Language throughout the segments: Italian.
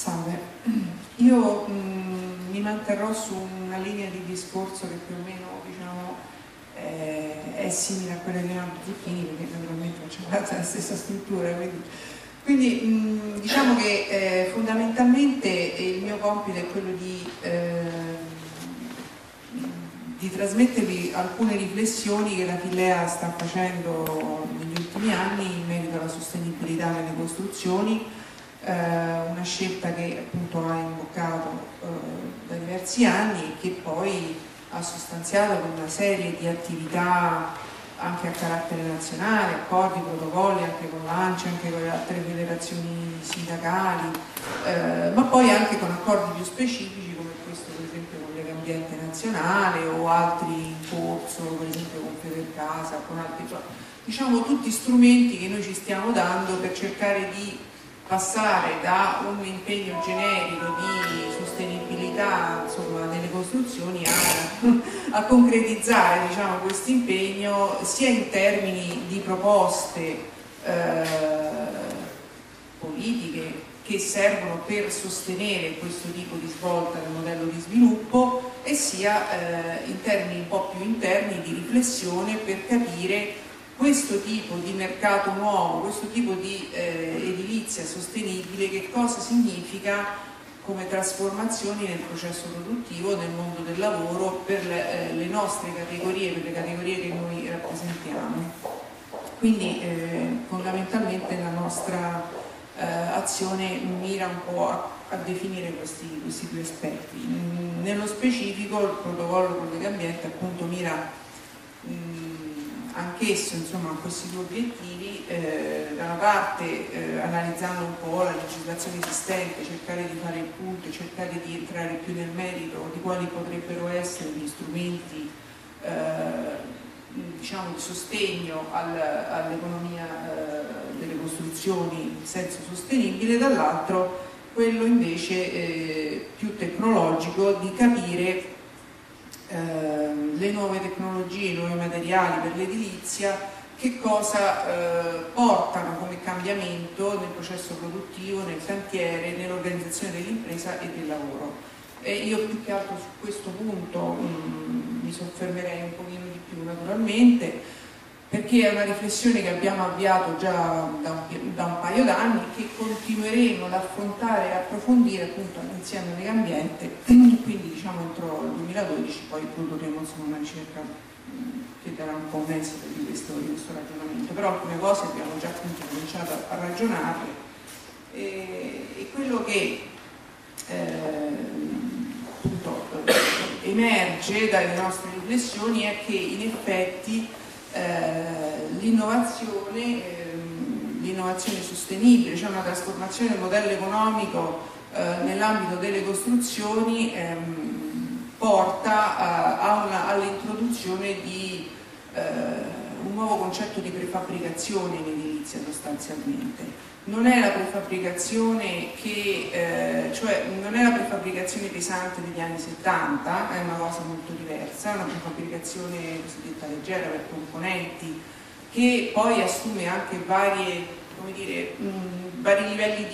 Salve, io mi manterrò su una linea di discorso che più o meno, diciamo, è simile a quella di Leonardo Zucchini, perché naturalmente facciamo parte della stessa struttura, quindi diciamo che fondamentalmente il mio compito è quello di trasmettervi alcune riflessioni che la Filea sta facendo negli ultimi anni in merito alla sostenibilità nelle costruzioni, una scelta che appunto ha imboccato da diversi anni e che poi ha sostanziato con una serie di attività anche a carattere nazionale, accordi, protocolli anche con l'ANCI, anche con le altre federazioni sindacali, ma poi anche con accordi più specifici come questo per esempio con Legambiente Nazionale o altri in corso, per esempio con Federcasa, con altri, diciamo tutti strumenti che noi ci stiamo dando per cercare di passare da un impegno generico di sostenibilità, insomma, delle costruzioni a concretizzare, diciamo, questo impegno sia in termini di proposte politiche che servono per sostenere questo tipo di svolta del modello di sviluppo e sia in termini un po' più interni di riflessione per capire questo tipo di mercato nuovo, questo tipo di edilizia sostenibile, che cosa significa come trasformazioni nel processo produttivo, nel mondo del lavoro, per le nostre categorie, per le categorie che noi rappresentiamo. Quindi fondamentalmente la nostra azione mira un po' a definire questi due aspetti. Nello specifico il protocollo con Legambiente appunto mira anch'esso, insomma, a questi due obiettivi, da una parte analizzando un po' la legislazione esistente, cercare di fare il punto, cercare di entrare più nel merito di quali potrebbero essere gli strumenti diciamo di sostegno all'economia delle costruzioni in senso sostenibile, dall'altro quello invece più tecnologico di capire le nuove tecnologie, i nuovi materiali per l'edilizia, che cosa portano come cambiamento nel processo produttivo, nel cantiere, nell'organizzazione dell'impresa e del lavoro. E io più che altro su questo punto mi soffermerei un pochino di più naturalmente, perché è una riflessione che abbiamo avviato già da un paio d'anni e che continueremo ad affrontare e approfondire appunto insieme a Legambiente, quindi diciamo entro il 2012 poi produrremo insomma una ricerca che darà un po' un esito di questo ragionamento, però alcune cose abbiamo già appunto cominciato a ragionarle e quello che appunto emerge dalle nostre riflessioni è che in effetti l'innovazione sostenibile, cioè una trasformazione del modello economico nell'ambito delle costruzioni porta all'introduzione di un nuovo concetto di prefabbricazione in edilizia sostanzialmente. Non è la prefabbricazione cioè non è la prefabbricazione pesante degli anni 70, è una cosa molto diversa, è una prefabbricazione cosiddetta leggera per componenti che poi assume anche vari livelli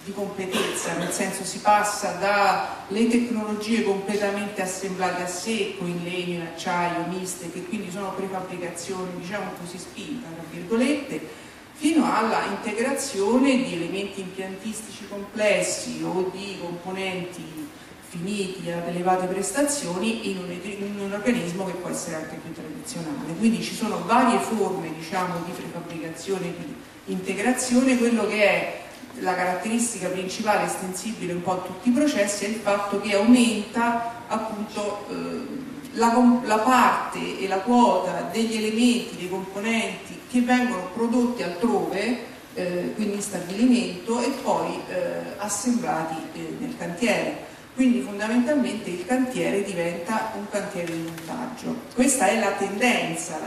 di competenza, nel senso si passa dalle tecnologie completamente assemblate a secco in legno, in acciaio, miste, che quindi sono prefabbricazioni diciamo così spinta, tra virgolette, fino alla integrazione di elementi impiantistici complessi o di componenti finiti ad elevate prestazioni in un organismo che può essere anche più tradizionale. Quindi ci sono varie forme diciamo, di prefabbricazione e di integrazione. Quello che è la caratteristica principale estensibile un po' a tutti i processi è il fatto che aumenta appunto la parte e la quota degli elementi, dei componenti che vengono prodotti altrove, quindi in stabilimento, e poi assemblati nel cantiere. Quindi fondamentalmente il cantiere diventa un cantiere di montaggio. Questa è la tendenza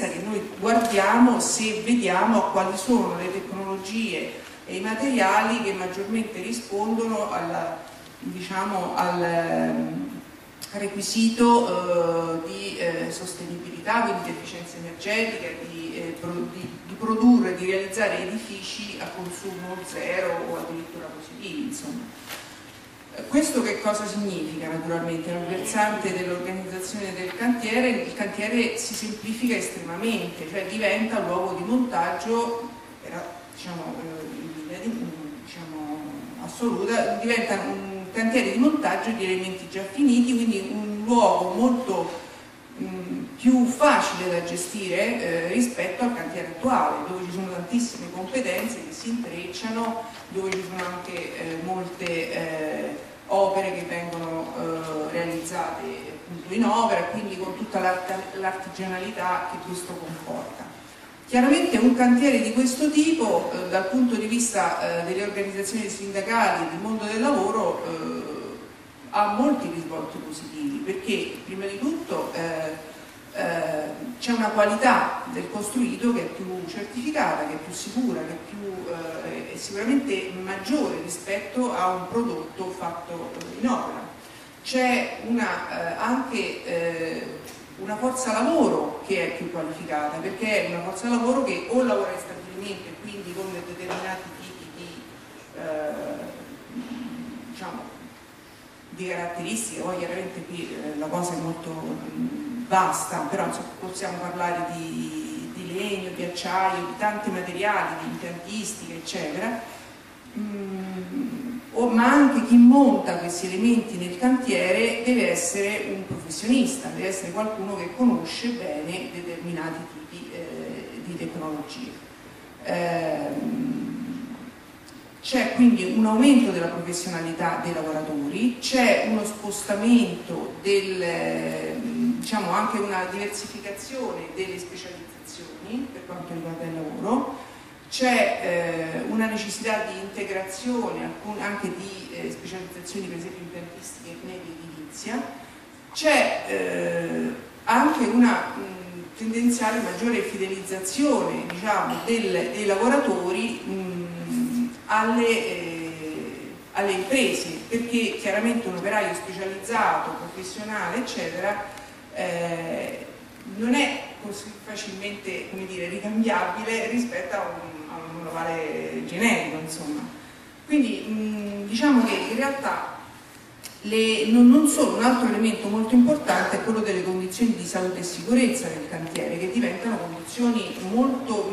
che noi guardiamo se vediamo a quali sono le tecnologie e i materiali che maggiormente rispondono al requisito di sostenibilità, quindi di efficienza energetica, di produrre, di realizzare edifici a consumo zero o addirittura positivi, insomma. Questo che cosa significa naturalmente? Nel versante dell'organizzazione del cantiere, il cantiere si semplifica estremamente, cioè diventa un luogo di montaggio, diciamo, assoluta, diventa un cantiere di montaggio di elementi già finiti, quindi un luogo molto più facile da gestire rispetto al cantiere attuale, dove ci sono tantissime competenze che si intrecciano, dove ci sono anche molte opere che vengono realizzate appunto in opera, quindi con tutta l'artigianalità che questo comporta. Chiaramente un cantiere di questo tipo, dal punto di vista delle organizzazioni sindacali e del mondo del lavoro, ha molti risvolti positivi, perché prima di tutto c'è una qualità del costruito che è più certificata, che è più sicura, che è sicuramente maggiore rispetto a un prodotto fatto in opera. C'è anche una forza lavoro che è più qualificata, perché è una forza lavoro che o lavora in stabilimento e quindi con determinati tipi di caratteristiche. Poi chiaramente qui la cosa è molto vasta, però insomma, possiamo parlare di legno, di acciaio, di tanti materiali, di impiantistica, eccetera, ma anche chi monta questi elementi nel cantiere deve essere un professionista, deve essere qualcuno che conosce bene determinati tipi di tecnologie. C'è quindi un aumento della professionalità dei lavoratori, c'è uno spostamento diciamo anche una diversificazione delle specializzazioni per quanto riguarda il lavoro, c'è una necessità di integrazione anche di specializzazioni per esempio impiantistiche nell'edilizia, c'è anche una tendenziale maggiore fidelizzazione, diciamo, dei lavoratori alle imprese, perché chiaramente un operaio specializzato, professionale, eccetera, non è così facilmente, come dire, ricambiabile rispetto a un manuale generico, insomma. Quindi diciamo che in realtà non solo, un altro elemento molto importante è quello delle condizioni di salute e sicurezza del cantiere, che diventano condizioni molto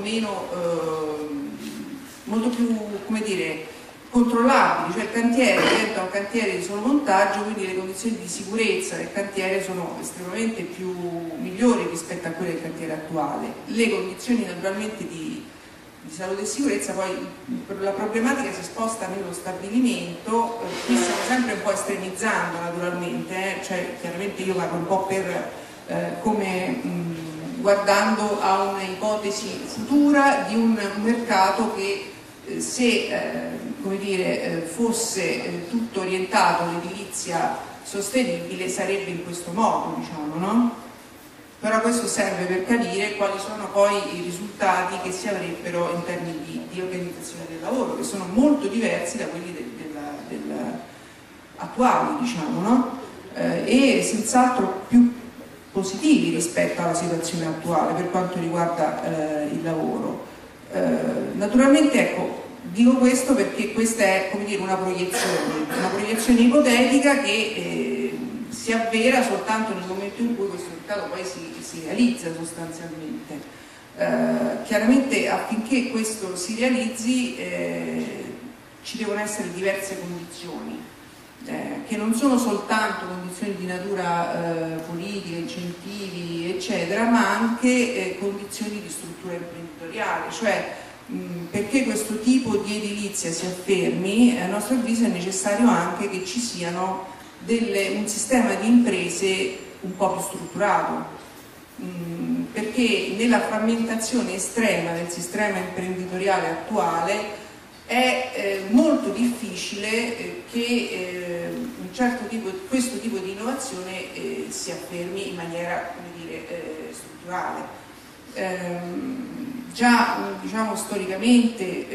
più, come dire, controllabili, cioè il cantiere diventa un cantiere di solo montaggio, quindi le condizioni di sicurezza del cantiere sono estremamente migliori rispetto a quelle del cantiere attuale. Le condizioni naturalmente di salute e sicurezza, poi la problematica si sposta nello stabilimento, qui stiamo sempre un po' estremizzando naturalmente, cioè chiaramente io parlo un po' guardando a una ipotesi futura di un mercato che se come dire, fosse tutto orientato all'edilizia sostenibile sarebbe in questo modo, diciamo, no? Però questo serve per capire quali sono poi i risultati che si avrebbero in termini di organizzazione del lavoro, che sono molto diversi da quelli attuali, diciamo, no? E senz'altro più positivi rispetto alla situazione attuale per quanto riguarda il lavoro. Naturalmente, ecco, dico questo perché questa è, come dire, una proiezione ipotetica che si avvera soltanto nel momento in cui questo mercato poi si realizza sostanzialmente. Chiaramente affinché questo si realizzi ci devono essere diverse condizioni, che non sono soltanto condizioni di natura politica, incentivi, eccetera, ma anche condizioni di struttura imprenditoriale, cioè perché questo tipo di edilizia si affermi, a nostro avviso è necessario anche che ci siano un sistema di imprese un po' più strutturato, perché nella frammentazione estrema del sistema imprenditoriale attuale è molto difficile che questo tipo di innovazione si affermi in maniera, come dire, strutturale. Già diciamo storicamente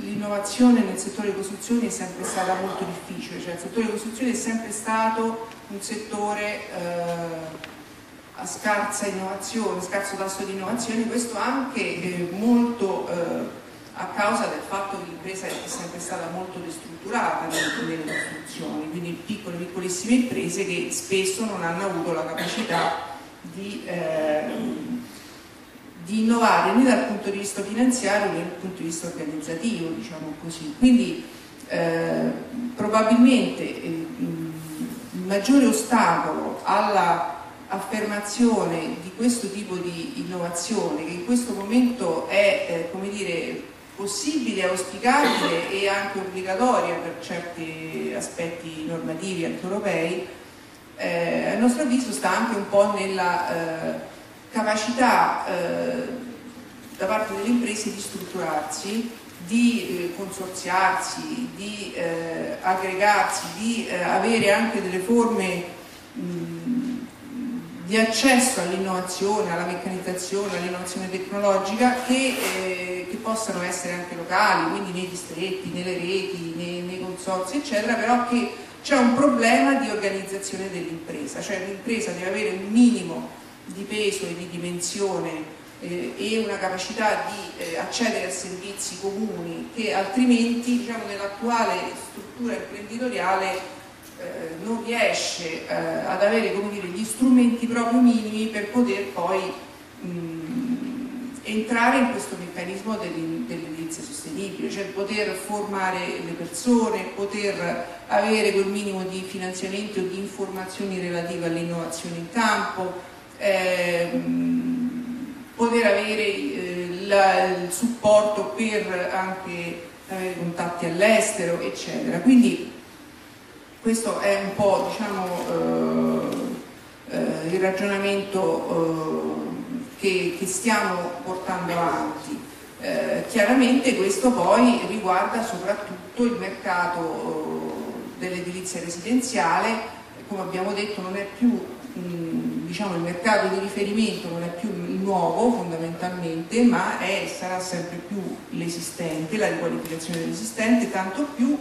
l'innovazione nel settore delle costruzioni è sempre stata molto difficile, cioè il settore delle costruzioni è sempre stato un settore a scarsa innovazione, scarso tasso di innovazione, questo anche molto a causa del fatto che l'impresa è sempre stata molto destrutturata nelle costruzioni, quindi piccolissime imprese che spesso non hanno avuto la capacità di innovare né dal punto di vista finanziario né dal punto di vista organizzativo, diciamo così. Quindi probabilmente il maggiore ostacolo alla affermazione di questo tipo di innovazione, che in questo momento è come dire, possibile, auspicabile e anche obbligatoria per certi aspetti normativi anche europei, a nostro avviso sta anche un po' nella capacità da parte delle imprese di strutturarsi, di consorziarsi, di aggregarsi, di avere anche delle forme di accesso all'innovazione, alla meccanizzazione, all'innovazione tecnologica che possano essere anche locali, quindi nei distretti, nelle reti, nei consorzi, eccetera, però che c'è un problema di organizzazione dell'impresa, cioè l'impresa deve avere un minimo di peso e di dimensione e una capacità di accedere a servizi comuni che altrimenti, diciamo, nell'attuale struttura imprenditoriale non riesce ad avere, come dire, gli strumenti proprio minimi per poter poi entrare in questo meccanismo dell'edilizia sostenibile, cioè poter formare le persone, poter avere quel minimo di finanziamento o di informazioni relative all'innovazione in campo, poter avere il supporto per anche avere contatti all'estero, eccetera. Quindi questo è un po', diciamo, il ragionamento che stiamo portando avanti. Chiaramente questo poi riguarda soprattutto il mercato dell'edilizia residenziale, come abbiamo detto non è più, diciamo, il mercato di riferimento non è più il nuovo fondamentalmente, ma sarà sempre più l'esistente, la riqualificazione dell'esistente, tanto più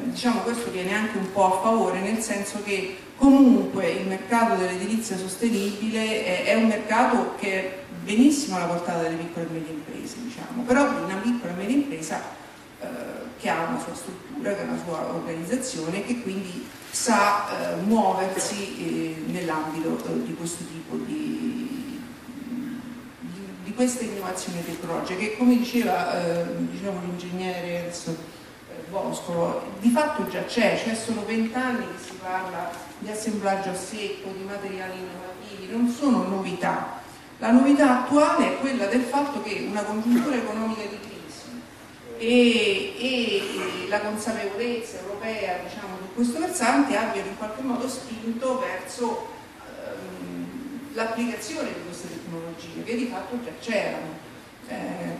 diciamo questo viene anche un po' a favore, nel senso che comunque il mercato dell'edilizia sostenibile è un mercato che è benissimo alla portata delle piccole e medie imprese, diciamo, però di una piccola e media impresa che ha una sua struttura, che ha una sua organizzazione, che quindi sa muoversi nell'ambito di questo tipo di questa innovazione tecnologica, che come diceva diciamo, l'ingegnere adesso Boscolo, di fatto già c'è, sono 20 anni che si parla di assemblaggio a secco, di materiali innovativi, non sono novità. La novità attuale è quella del fatto che una congiuntura economica di crisi e la consapevolezza europea, diciamo, su questo versante abbiano in qualche modo spinto verso l'applicazione di queste tecnologie che di fatto già c'erano.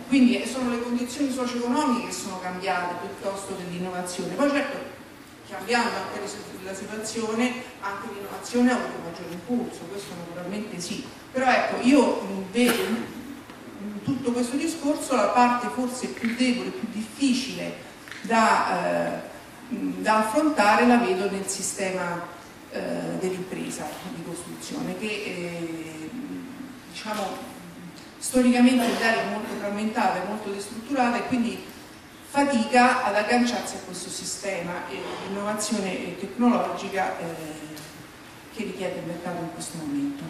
Quindi sono le condizioni socio-economiche che sono cambiate piuttosto che l'innovazione. Poi certo, cambiando anche la situazione, anche l'innovazione ha avuto un maggiore impulso, questo naturalmente sì. Però ecco, io vedo in tutto questo discorso la parte forse più debole, più difficile da affrontare, la vedo nel sistema dell'impresa di costruzione, che diciamo storicamente l'Italia è molto frammentata, è molto destrutturata e quindi fatica ad agganciarsi a questo sistema e l'innovazione tecnologica che richiede il mercato in questo momento.